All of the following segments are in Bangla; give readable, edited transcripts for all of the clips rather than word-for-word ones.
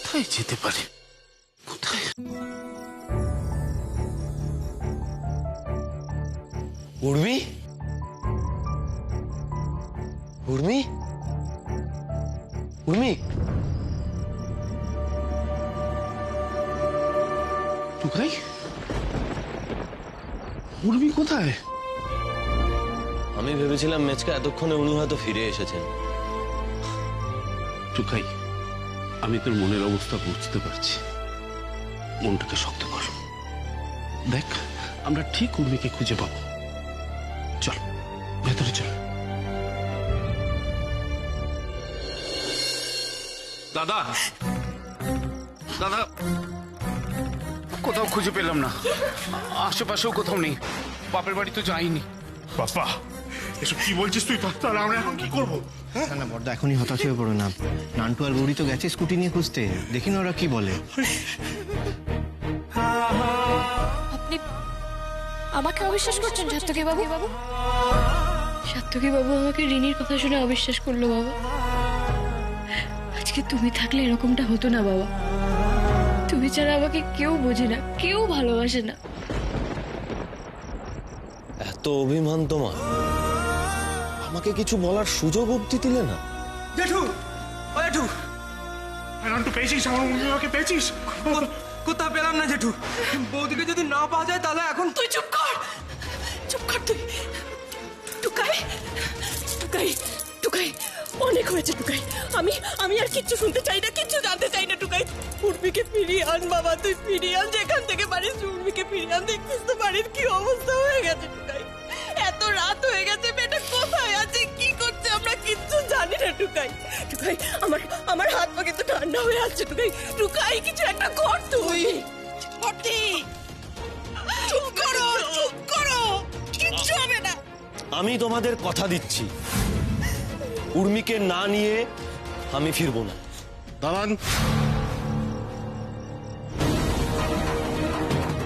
কোথায় যেতে পারে? কোথায়? উর্মি, উর্মি, উর্মি, টুকাই, উর্মি কোথায়? আমি ভেবেছিলাম মেচকা এতক্ষণে উনি হয়তো ফিরে এসেছেন। টুকাই, আমি তোর মনের অবস্থা বুঝতে পারছি। মনটাকে শক্ত কর। দেখ, আমরা ঠিক উর্মিকে খুঁজে পাবো। চল, ভেতরে চল। দাদা, দাদা, কোথাও খুঁজে পেলাম না। আশেপাশেও কোথাও নেই। বাপের বাড়ি তো যাইনি। বাবা, এসব কি বলছিস তুই? তাহলে আমরা এখন কি করবো? না না বড়দা, এখনই হতাশ হয়ে পড়ো না। নান্টু আর গৌরী তো গেছে স্কুটি নিয়ে খুঁজতে। দেখি না ওরা কি বলে। আপনি আমাকে অবিশ্বাস করছেন সাত্তকী বাবু? সাত্তকী বাবু আমাকে রিনির কথা শুনে অবিশ্বাস করলো বাবা। আজকে তুমি থাকলে এরকমটা হতো না বাবা। তুমি ছাড়া আমাকে কেউ বোঝে না, কেউ ভালোবাসে না। এত অভিমান তোমার, আমাকে কিছু বলার সুযোগ অবধি দিলে না। জেঠু, ও জেঠু, নান্টু পেয়েছিস? আমার উর্মিমাকে পেয়েছিস? কোথাও পেলাম না জেঠু। বৌদিকে যদি না পাওয়া যায় তাহলে এখন তুই চুপ কর, চুপ কর তুই। টুকাই, টুকাই, টুকাই, অনেক হয়েছে টুকাই। আমি আর কিচ্ছু শুনতে চাই না, কিচ্ছু জানতে চাই না টুকাই। উর্মিকে ফিরিয়ে আন বাবা, তুই ফিরিয়ে আন। যেখান থেকে পারিস উর্মিকে ফিরিয়ে আন। দেখছিস তো বাড়ির কি অবস্থা হয়ে গেছে টুকাই। এত রাত হয়ে গেছে, মেয়েটা কোথায় আছে, কি করছে আমরা কিচ্ছু জানি না টুকাই। টুকাই, আমার হাত পা কিন্তু ঠান্ডা হয়ে আসছে টুকাই। টুকাই, কিছু একটা কর তুই। চুপ করো, চুপ করো, কিচ্ছু হবে না। আমি তোমাদের কথা দিচ্ছি, উর্মিকে না নিয়ে আমি ফিরবো না। দাঁড়ান,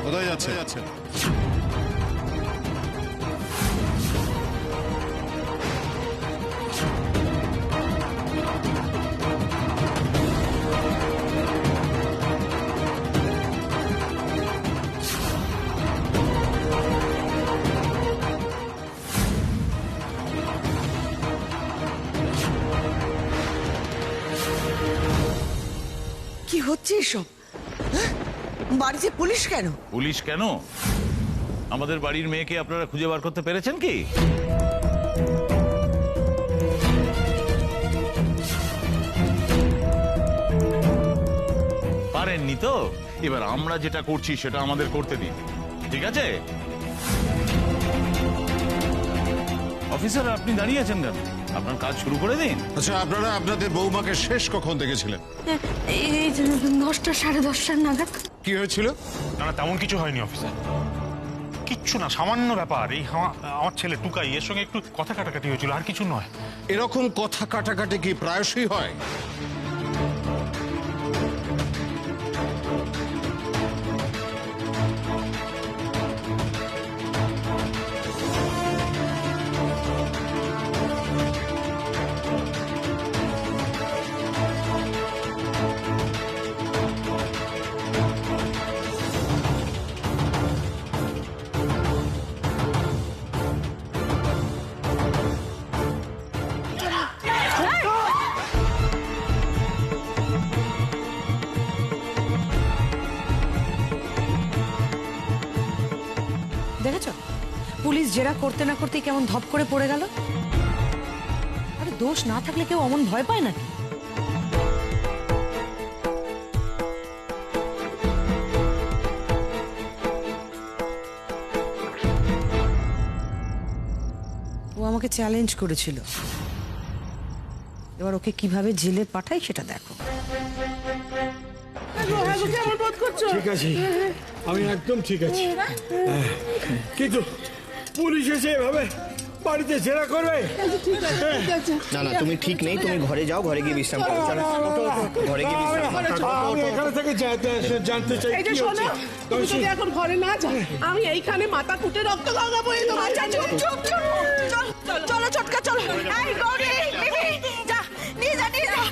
কোথায় যাচ্ছে? কি হচ্ছে এসব? বাড়িতে পুলিশ কেন? পুলিশ কেন? আমাদের বাড়ির মেয়েকে আপনারা খুঁজে বার করতে পেরেছেন কি? পারেননি তো? এবার আমরা যেটা করছি সেটা আমাদের করতে দিন, ঠিক আছে? অফিসার, আপনি দাঁড়িয়ে আছেন কেন? আপনার কাজ শুরু করে দিন। আচ্ছা, আপনারা আপনাদের বৌমাকে শেষ কখন দেখেছিলেন? এই 10টা 10:30 নাগাদ। কি হয়েছিল? না না, তেমন কিছু হয়নি অফিসার। কিচ্ছু না, সামান্য ব্যাপার। এই আমার ছেলে টুকাই, এর সঙ্গে একটু কথা কাটাকাটি হয়েছিল, আর কিছু নয়। এরকম কথা কাটাকাটি কি প্রায়শই হয়? দেখেছ, পুলিশ জেরা করতে না করতেই কেমন ধপ করে পড়ে গেল। আরে দোষ না থাকলে কেউ অমন ভয় পায় নাকি? ও আমাকে চ্যালেঞ্জ করেছিল, এবার ওকে কিভাবে জেলে পাঠাই সেটা দেখো। ঠিক আছে, আমি একদম ঠিক আছি, কিন্তু পুলিশ এসে এভাবে বাড়িতে জেরা করবে? না না, তুমি ঠিক নেই, তুমি ঘরে যাও, ঘরে গিয়ে বিশ্রাম করো। চলো, ঘরে গিয়ে বিশ্রাম করো। আমি এখানে থেকে জানতে চাই কি হচ্ছে। তুমি যদি এখন ঘরে না যাও, আমি এইখানে মাথা কুটে রক্ত গঙ্গা বয়ে তোমার। চলো চটকা, চলো। এই গৌরী, মিমি, যা নিয়ে যা, নিয়ে যা।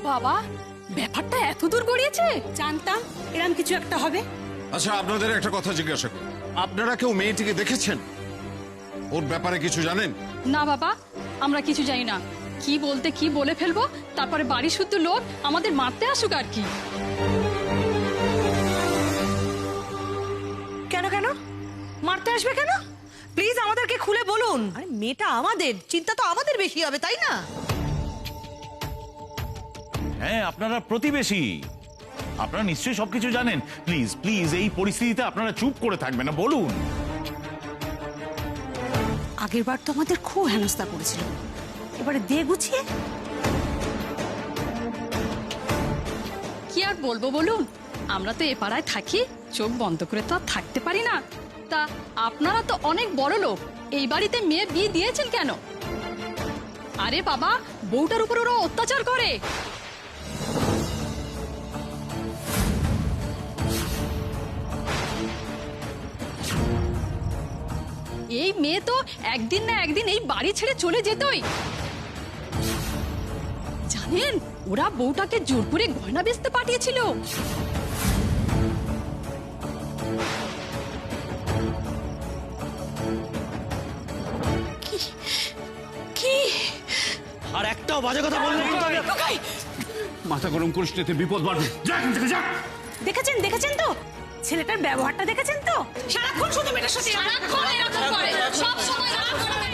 বাবা, ব্যাপারটা এত দূর গড়িয়েছে? জানতাম এরকম কিছু একটা হবে। আচ্ছা, আপনাদের একটা কথা জিজ্ঞাসা করি, আপনারা কেউ মেয়েটিকে দেখেছেন? ওর ব্যাপারে কিছু জানেন? না বাবা, আমরা কিছু জানি না। কি বলতে কি বলে ফেলবো, তারপরে বাড়ি শুদ্ধ লোক আমাদের মারতে আসুক আর কি। কেন কেন মারতে আসবে কেন? প্লিজ আমাদেরকে খুলে বলুন। আরে মেয়েটা আমাদের, চিন্তা তো আমাদের বেশি হবে, তাই না? হ্যাঁ, আপনারা প্রতিবেশী, আপনারা নিশ্চয়ই সবকিছু জানেন। প্লিজ প্লিজ এই পরিস্থিতিতে আপনারা চুপ করে থাকবেন না, বলুন। আগের বার তো আমাদের খুব হেনস্থা করেছিল, এবারে দে গুছিয়ে। কি আর বলবো বলুন, আমরা তো এ পাড়ায় থাকি, চোখ বন্ধ করে তো আর থাকতে পারি না। তা আপনারা তো অনেক বড় লোক, এই বাড়িতে মেয়ে বিয়ে দিয়েছেন কেন? আরে বাবা, বউটার উপর ওরা অত্যাচার করে। এই মেয়ে তো একদিন না একদিন এই বাড়ি ছেড়ে চলে যেতই। জানেন, ওরা বউটাকে জোর করে গয়না বেচতে পাঠিয়েছিল। কি? আর একটাও বাজে কথা বললে কিন্তু আমি... মাথা গরম করিস না, এতে বিপদ বাড়বে। যা এখান থেকে, যা। দেখেছেন দেখেছেন তো ছেলেটার ব্যবহারটা, দেখেছেন তো? সারাক্ষণ শুধু মেয়েটার সাথে সারাক্ষণ এরকম করে, সব সময় রাগ করে।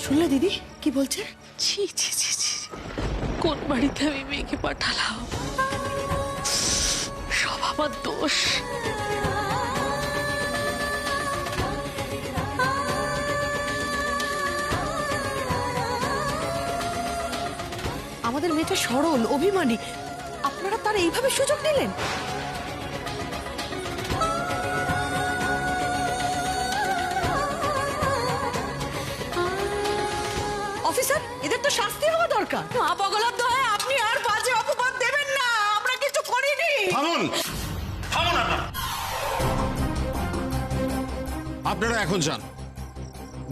শুনলে দিদি কি বলছে? ছি ছি ছি ছি, কোন বাড়িতে আমি মেয়েকে পাঠালাম? সব আমার দোষ। আমাদের মেয়েটা সরল, অভিমানী, আপনারা তার এইভাবে সুযোগ নিলেন? অফিসার, এদের তো শাস্তি হওয়া দরকার। মা পাগলার দয়ে আপনি আর বাজে অপবাদ দেবেন না, আমরা কিছু করিনি। থামুন, থামুন আপনারা। আপনারা এখন যান,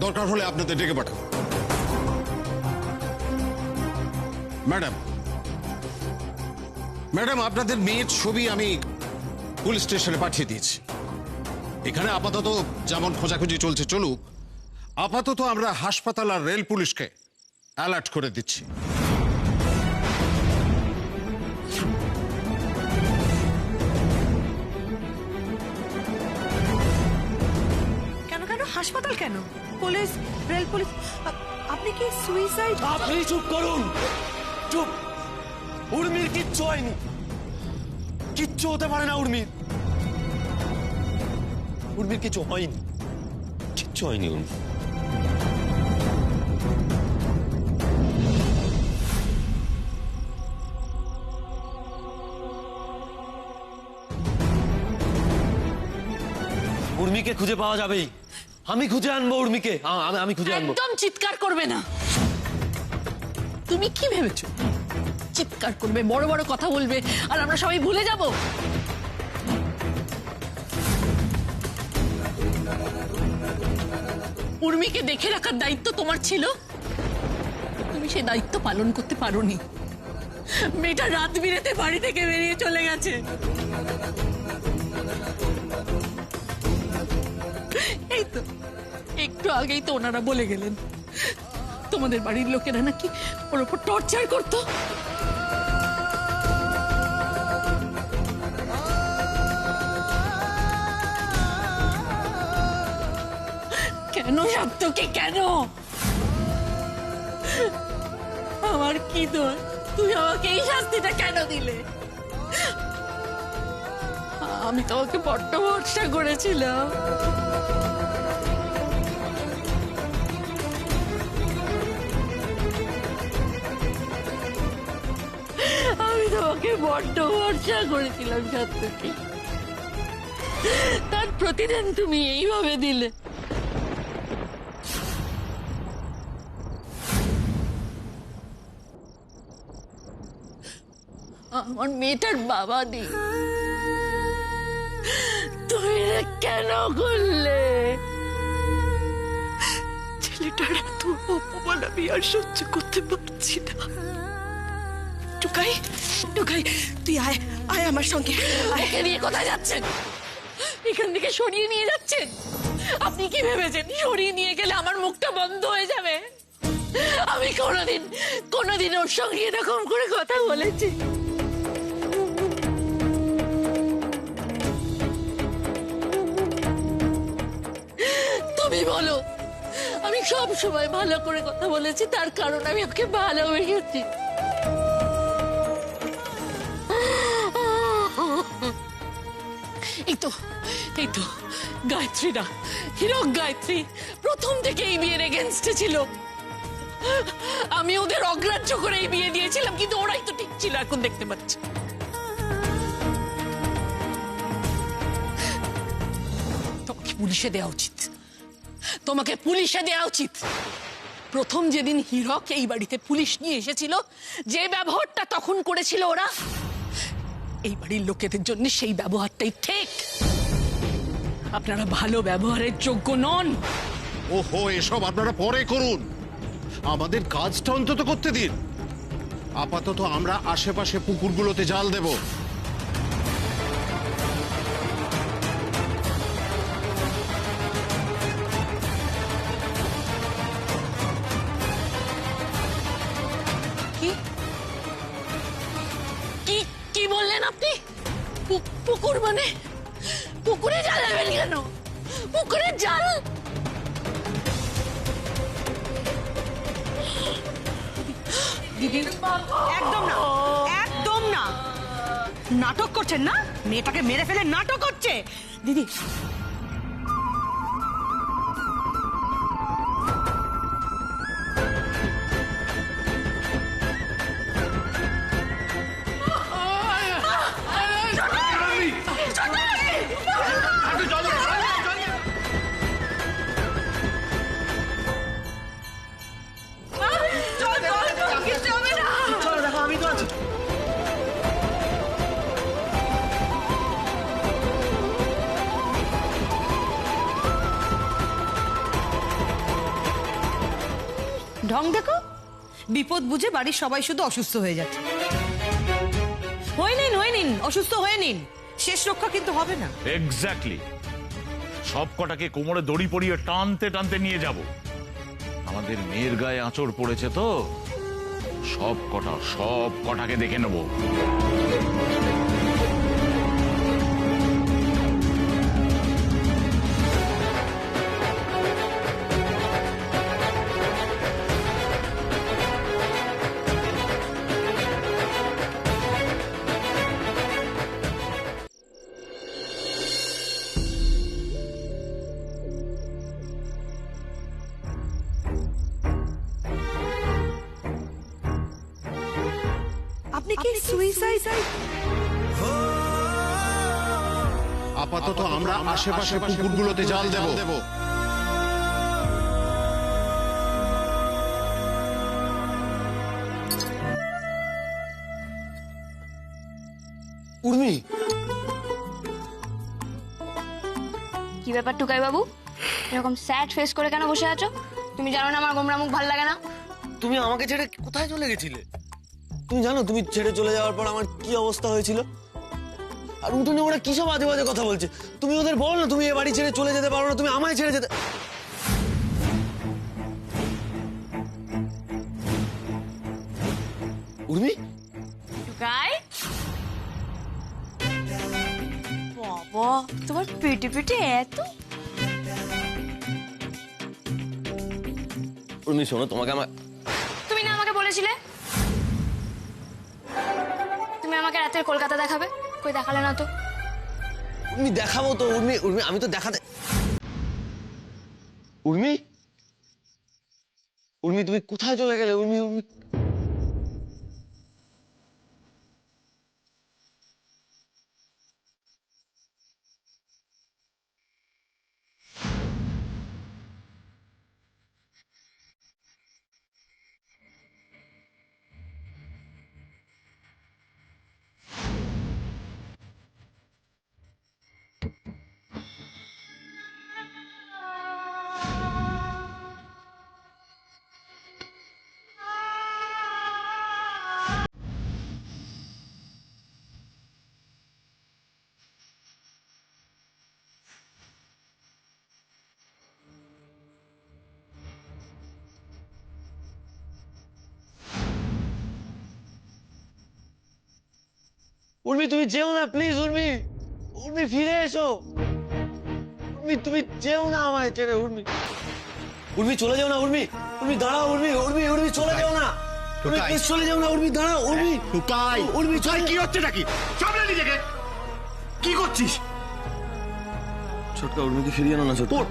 দরকার হলে আপনাদের ডেকে পাঠান। ম্যাডাম, ম্যাডাম, আপনাদের মেয়ের ছবি আমি পুলিশ স্টেশনে পাঠিয়ে দিয়েছি। এখানে আপাতত যেমন খোঁজাখুঁজি চলছে চলুক, আপাতত আমরা হাসপাতাল আর রেল পুলিশকে অ্যালার্ট করে দিচ্ছি। কেন কেন হাসপাতাল কেন? Police, rail police? আপনি কি সুইসাইড? আপনি চুপ করুন, চুপ। উর্মির কিচ্ছু হয়নি, কিচ্ছু হতে পারে না উর্মির। উর্মির কিছু হয়নি, কিচ্ছু হয়নি উর্মি। উর্মিকে খুঁজে পাওয়া যাবেই, আমি খুঁজে আনবো উর্মিকে, আমি খুঁজে আনবো। একদম চিৎকার করবে না। তুমি কি ভেবেছো চিৎকার করবে, বড় বড় কথা বলবে আর আমরা সবাই ভুলে যাব? উর্মিকে দেখে রাখার দায়িত্ব তোমার ছিল, তুমি সেই দায়িত্ব পালন করতে পারোনি। মেয়েটা রাত বিরেতে বাড়ি থেকে বেরিয়ে চলে গেছে। এই তো একটু আগেই তো ওনারা বলে গেলেন তোমাদের বাড়ির লোকেরা নাকি ওর উপর টর্চার করতো। কেন সত্যকে, কেন? আমার কি দোষ? তুই আমাকে এই শাস্তিটা কেন দিলে? আমি তোমাকে বড্ড ভরসা করেছিলাম। আমি তোমাকে বড্ড ভরসা করেছিলাম সত্যকে, তার প্রতিদিন তুমি এইভাবে দিলে। আমার মেয়েটার বাবা নেই। তুমি এটা কেন করলে? ছেলেটার এত অপমান আমি আর সহ্য করতে পারছি না। টুকাই, টুকাই, তুই আয়, আয় আমার সঙ্গে। ওকে নিয়ে কোথায় যাচ্ছেন? এখান থেকে সরিয়ে নিয়ে যাচ্ছেন? আপনি কি ভেবেছেন সরিয়ে নিয়ে গেলে আমার মুখটা বন্ধ হয়ে যাবে? আমি কোনোদিন ওর সঙ্গে এরকম করে কথা বলেছি? তুমি বলো, আমি সব সময় ভালো করে কথা বলেছি, তার কারণ আমি ওকে ভালোবেসেছি। এই তো গায়ত্রী না, হীরক গায়ত্রী প্রথম থেকে এই বিয়ের এগেনস্টে ছিল। আমি ওদের অগ্রাহ্য করে এই বিয়ে দিয়েছিলাম, কিন্তু ওরাই তো ঠিক ছিল, এখন দেখতে পাচ্ছি। তোমাকে পুলিশে দেওয়া উচিত, তোমাকে পুলিশে দেওয়া উচিত। প্রথম যেদিন হীরক এই বাড়িতে পুলিশ নিয়ে এসেছিল, যে ব্যবহারটা তখন করেছিল ওরা, এই বাড়ির লোকেদের জন্য সেই ব্যবহারটাই ঠিক। আপনারা ভালো ব্যবহারের যোগ্য নন। ওহো, এসব আপনারা পরে করুন, আমাদের কাজটা অন্তত করতে দিন। আপাতত আমরা আশেপাশে পুকুরগুলোতে জাল দেব। কি বললেন আপনি? পুকুর মানে পুকুরে জাল দেবেন কেন? পুকুরের জাল? দিদি একদম না, একদম না। নাটক করছেন না? মেয়েটাকে মেরে ফেলে নাটক করছে দিদি। ঢং দেখো, বিপদ বুঝে বাড়ির সবাই শুধু অসুস্থ হয়ে যাচ্ছে। হয়ে নিন, অসুস্থ হয়ে নিন, শেষ রক্ষা কিন্তু হবে না। এক্স্যাক্টলি, সব কটাকে কোমরে দড়ি পরিয়ে টানতে টানতে নিয়ে যাব। আমাদের মেয়ের গায়ে আঁচড় পড়েছে তো, সব কটাকে দেখে নেব। আপনি কি সুইসাইড? আপাতত আমরা আশেপাশে পুকুরগুলোতে জাল দেব। উর্মি, কি ব্যাপার টুকাই বাবু, এরকম স্যাড ফেস করে কেন বসে আছো? তুমি জানো না আমার গোমরা মুখ ভালো লাগে না? তুমি আমাকে ছেড়ে কোথায় চলে গেছিলে? তুমি জানো তুমি ছেড়ে চলে যাওয়ার পর আমার কি অবস্থা হয়েছিল? আর উঠোনে ওরা কি সব আজে বাজে কথা বলছে। তুমি ওদের বল না তুমি এ বাড়ি ছেড়ে চলে যেতে পারো না, তুমি আমায় ছেড়ে যেতে। উর্মি, টুকাই বাবা, তোমার পেটে পেটে এত। উর্মি শোনো, তোমাকে আমার, তুমি না আমাকে বলেছিলে তুমি আমাকে রাতের কলকাতা দেখাবে, কই দেখালে না তো? উর্মি দেখাবো তো। উর্মি, উর্মি আমি তো দেখাতে। উর্মি, উর্মি তুমি কোথায় চলে গেলে? উর্মি, উর্মি উর্মি তুমি যেও না প্লিজ উর্মি, উর্মি ফিরে এসো, উর্মি তুমি যেও না আমায় ছেড়ে, উর্মি, উর্মি চলে যাও না, উর্মি, উর্মি দাঁড়াও, উর্মি, উর্মি, উর্মি চলে যাও না, উর্মি প্লিজ চলে যাও না, উর্মি দাঁড়াও, উর্মি, টুকাই, উর্মি টুকাই, কি হচ্ছে নাকি? সামনে নিজেকে, কি করছিস? ছোটকা উর্মিকে ফিরিয়ে আনো না, ছোটকা,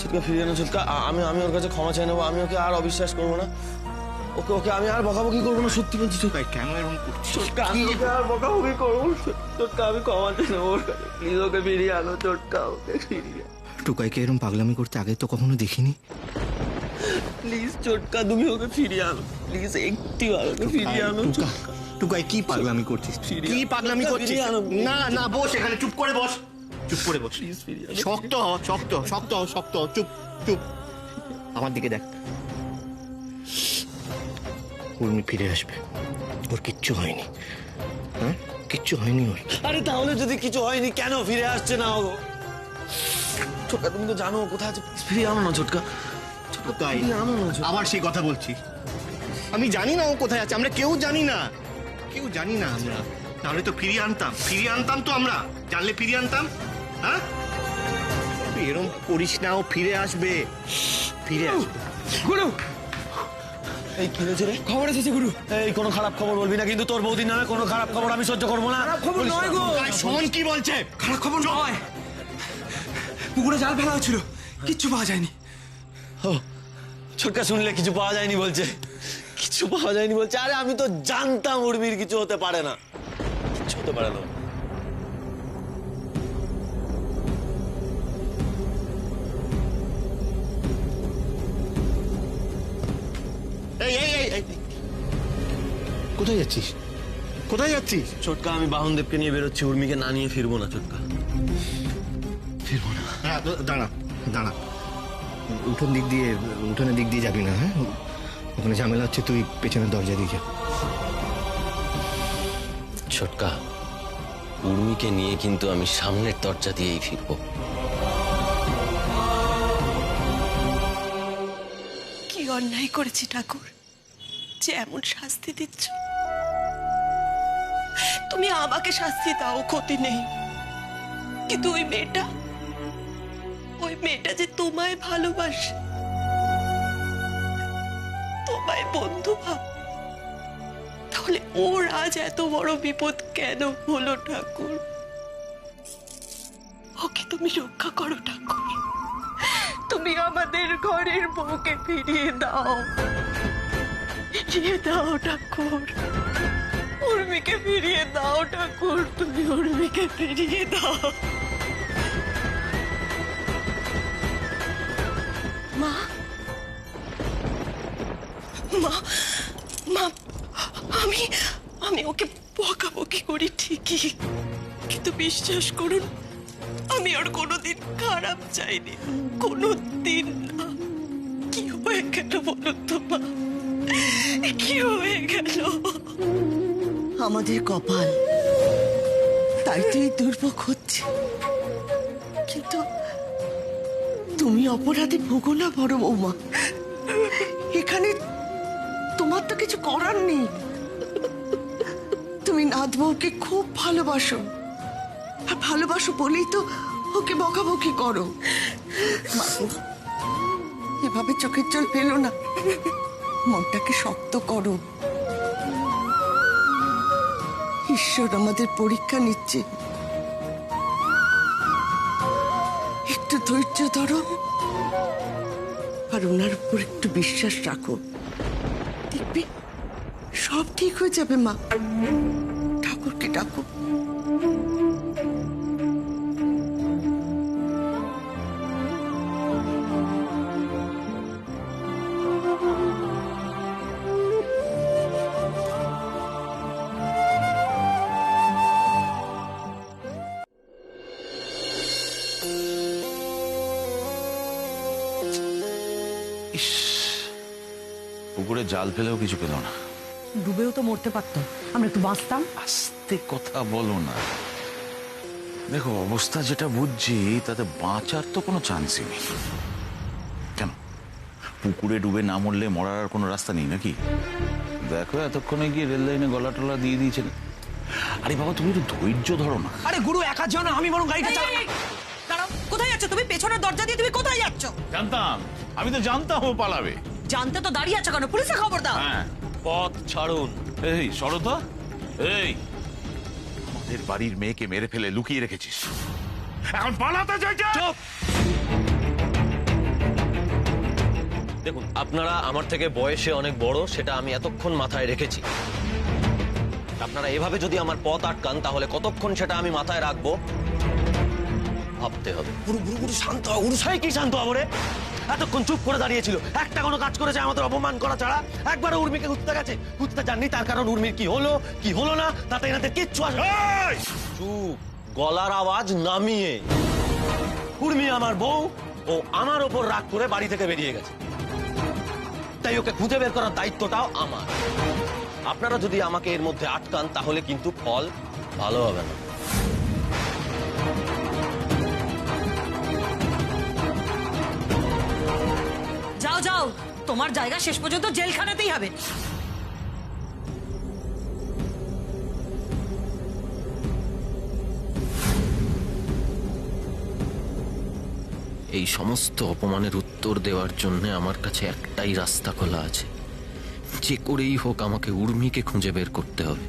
ছোটকা ফিরিয়ে আনো, ছোটকা, আমি ওর কাছে ক্ষমা চাই নেবো, আমি ওকে আর অবিশ্বাস করবো না, ওকে ওকে আমি আর বকাবকি করবো না, সত্যি বলছি ছোটকাই, কেন এরকম করছিস? ছোটকা আমি ওকে আর বকাবকি করবো না, ছোটকা আমি ক্ষমা চাই নেবো ওর কাছে, প্লিজ ওকে ফিরিয়ে আনো, ছোটকা ওকে ফিরিয়ে, টুকাইকে এরকম পাগলামি করতে আগে তো কখনো দেখিনি। প্লিজ ছোটকা তুমি ওকে ফিরিয়ে আনো, প্লিজ একটু আর ওকে ফিরিয়ে আনো, টুকাই কি পাগলামি করছিস? কি পাগলামি করছিস? না না, বস এখানে, চুপ করে বস, চুপ করে বস, শক্ত হ, শক্ত, শক্ত হ, শক্ত হ, চুপ চুপ, আমার দিকে দেখ। উর্মি ফিরে আসবে, ওর কিচ্ছু হয়নি, হ্যাঁ কিচ্ছু হয়নি ওর। আরে তাহলে যদি কিছু হয়নি কেন ফিরে আসছে না ও? ছোটকা তুমি তো জানো কোথায় আছে, ফিরিয়ে আনো না ছোটকা, তাই আবার সেই কথা বলছি, আমি জানি না ও কোথায় আছে, আমরা কেউ জানি না, কেউ জানি না আমরা, তাহলে তো ফিরিয়ে আনতাম, ফিরিয়ে আনতাম তো আমরা, জানলে ফিরিয়ে আনতাম, হ্যাঁ? তুই এরকম করিস না, ও ফিরে আসবে, ফিরে আসবে। গুরু, এই কি হয়েছে রে? খবর এসেছে গুরু, এই কোনো খারাপ খবর বলবি না কিন্তু, তোর বৌদির নামে কোনো খারাপ খবর আমি সহ্য করবো না। খারাপ খবর নয় গো, শোন কি বলছে, খারাপ খবর নয়, পুকুরে জাল ফেলা হচ্ছিল, কিচ্ছু পাওয়া যায়নি। ও ছোটকা শুনলে কিছু পাওয়া যায়নি বলছে, কিছু পাওয়া যায়নি বলছে, আরে আমি তো জানতাম উর্মির কিছু হতে পারে না, কিছু হতে পারে না। এই এই এই, কোথায় যাচ্ছিস, কোথায় যাচ্ছিস? ছোটকা আমি বাহনদেবকে নিয়ে বেরোচ্ছি, উর্মিকে না নিয়ে ফিরবো না ছোটকা, ফিরবো না। হ্যাঁ দাঁড়া দাঁড়া, উঠোনের দিক দিয়ে যাবি না, হ্যাঁ ওখানে ঝামেলা হচ্ছে, তুই পেছনের দরজা দিয়ে যা। ছোটকা উর্মিকে নিয়ে কিন্তু আমি সামনের দরজা দিয়েই ফিরবো। কি অন্যায় করেছি ঠাকুর যে এমন শাস্তি দিচ্ছ? তুমি আমাকে শাস্তি দাও, ক্ষতি নেই, কিন্তু ওই মেয়েটা যে তোমায় ভালোবাসে, তোমায় বন্ধু ভাব, তাহলে ওর আজ এত বড় বিপদ কেন হলো ঠাকুর? ওকে তুমি রক্ষা করো ঠাকুর, তুমি আমাদের ঘরের বউকে ফিরিয়ে দাও, ফিরিয়ে দাও ঠাকুর, উর্মিকে ফিরিয়ে দাও ঠাকুর, তুমি উর্মিকে ফিরিয়ে দাও। মা মা মা, আমি ওকে বকাবকি করি ঠিকই, কিন্তু বিশ্বাস করুন আমি ওর কোনোদিন খারাপ চাইনি, কোনোদিন না। কি হয়ে গেল বলুন তো মা, কি হয়ে গেল? আমাদের কপাল, তাই তো এই দুর্ভোগ হচ্ছে, কিন্তু তুমি অপরাধী ভোগো না বড় বৌমা, এখানে তোমার তো কিছু করার নেই, তুমি নাথ বউকে খুব ভালোবাসো, আর ভালোবাসো বলেই তো ওকে বকাবকি করো। এভাবে চোখের জল ফেলো না, মনটাকে শক্ত করো, ঈশ্বর আমাদের পরীক্ষা নিচ্ছে, একটু ধৈর্য ধরো আর ওনার উপর একটু বিশ্বাস রাখো, দেখবি সব ঠিক হয়ে যাবে। মা ঠাকুরকে ডাকো। পুকুরে জাল ফেলেও কিছু পেল না, ডুবেও তো মরতে পারতো, আমরা একটু বাঁচতাম। আস্তে কথা বলো না, দেখো অবস্থা যেটা বুঝছি তাতে বাঁচার তো কোনো চান্সই নেই। কেন পুকুরে ডুবে না মরলে মরার আর কোনো রাস্তা নেই নাকি? দেখো এতক্ষণে গিয়ে রেল লাইনে গলা টলা দিয়ে দিয়েছেন, আরে বাবা তুমি একটু ধৈর্য ধরো না। আরে গুরু একার জন্য আমি বরং গাড়িটা চালাই। দাঁড়াও, কোথায় যাচ্ছ তুমি? পেছনের দরজা দিয়ে তুমি কোথায় যাচ্ছ? জানতাম, আমি তো জানতাম ও পালাবে। জানতে তো দাঁড়িয়ে আছো কেন? পুলিশে খবর দাও। হ্যাঁ, পথ ছাড়ুন। এই সরতা, এই আমাদের বাড়ির মেয়েকে মেরে ফেলে লুকিয়ে রেখেছিস, এখন পালাতে চাইছিস? চুপ! দেখুন, আপনারা আমার থেকে বয়সে অনেক বড়, সেটা আমি এতক্ষণ মাথায় রেখেছি। আপনারা এভাবে যদি আমার পথ আটকান তাহলে কতক্ষণ সেটা আমি মাথায় রাখবো ভাবতে হবে। গুরু গুরু গুরু শান্ত হও। গুরু সাই কি শান্ত হবো রে? এতক্ষণ চুপ করে দাঁড়িয়েছিল, একটা কোনো কাজ করেছে আমাদের অপমান করা ছাড়া? একবারও উর্মিকে খুঁজতে গেছে? খুঁজতে যাননি, তার কারণ উর্মির কি হলো কি হলো না তাতে এনাদের কিচ্ছু আসে না। চুপ, গলার আওয়াজ নামিয়ে। উর্মি আমার বউ, ও আমার ওপর রাগ করে বাড়ি থেকে বেরিয়ে গেছে, তাই ওকে খুঁজে বের করার দায়িত্বটাও আমার। আপনারা যদি আমাকে এর মধ্যে আটকান তাহলে কিন্তু ফল ভালো হবে না। যাও যাও, তোমার জায়গা শেষ পর্যন্ত জেলখানাতেই হবে। এই সমস্ত অপমানের উত্তর দেওয়ার জন্য আমার কাছে একটাই রাস্তা খোলা আছে, যে করেই হোক আমাকে উর্মিকে খুঁজে বের করতে হবে।